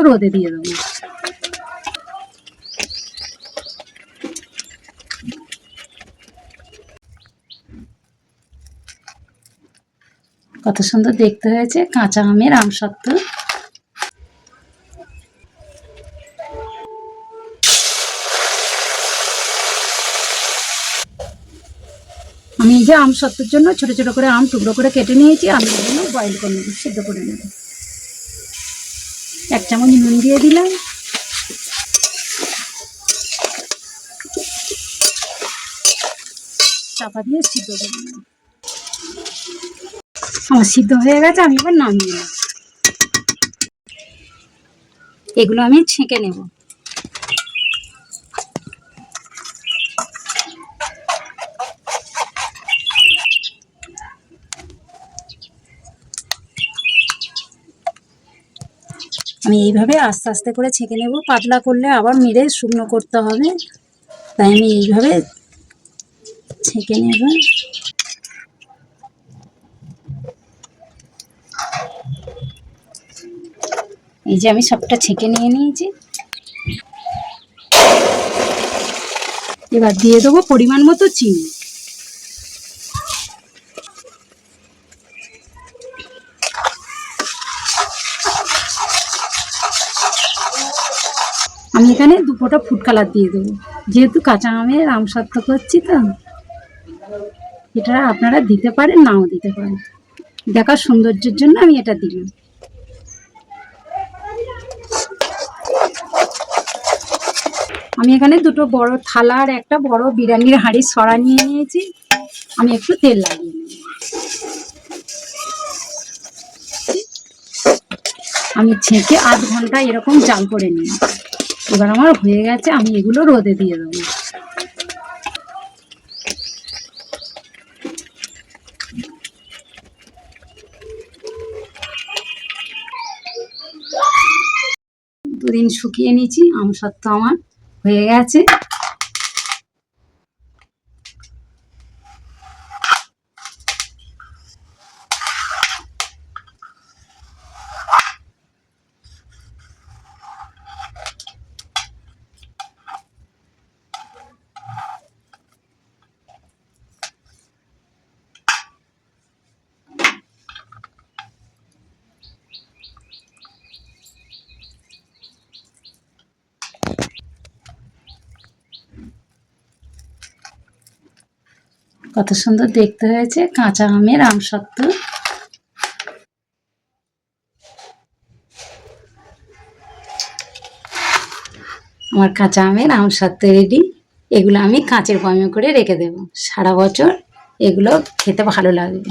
রোদে দিয়ে দেবো। কত সুন্দর দেখতে হয়েছে কাঁচা আমের আমসত্ত্ব। আমি এই যে আমসত্ত্বের জন্য ছোট ছোট করে আম টুকরো করে কেটে নিয়েছি। আমি এগুলো বয়েল করে নেব, সিদ্ধ করে নেব। 1 চামচ নুন দিয়ে দিলাম। চাপা দিয়ে সিদ্ধ করে নেব। আমার সিদ্ধ হয়ে গেছে, আমি এবার নামিয়ে নেব। এগুলো আমি ছেঁকে নেব। আমি এইভাবে আস্তে আস্তে করে ছেঁকে নেব। পাতলা করলে আবার মেরে শুকনো করতে হবে, তাই আমি এইভাবে ছেঁকে নেব। এই যে আমি সবটা ছেঁকে নিয়ে নিয়েছি। এবার দিয়ে দেবো পরিমাণ মতো চিনি। আমি এখানে 2 ফোঁটা ফুড কালার দিয়ে দেবো, যেহেতু কাঁচা আমের আমসত্ত্ব করছি তো। এটা আপনারা দিতে পারেন, নাও দিতে পারেন, দেখার সৌন্দর্যের জন্য আমি এটা দিলাম। আমি এখানে 2টো বড় থালা আর একটা বড় বিরিয়ানির হাঁড়ির সরা নিয়ে নিয়েছি। আমি একটু তেল লাগিয়ে নেব। আমি ছেঁকে 8 ঘন্টা এরকম জাল করে নিই। এবার আমার হয়ে গেছে, আমি এগুলো রোদে দিয়ে দেবো। দুদিন শুকিয়ে নিয়েছি, আমসত্ত্ব আমার হয়ে গেছে। কত সুন্দর দেখতে হয়েছে কাঁচা আমের আমসত্ত্ব। আমার কাঁচা আমের আমসত্ত্ব রেডি। এগুলো আমি কাঁচের বয়মে করে রেখে দেবো, সারা বছর এগুলো খেতে ভালো লাগবে।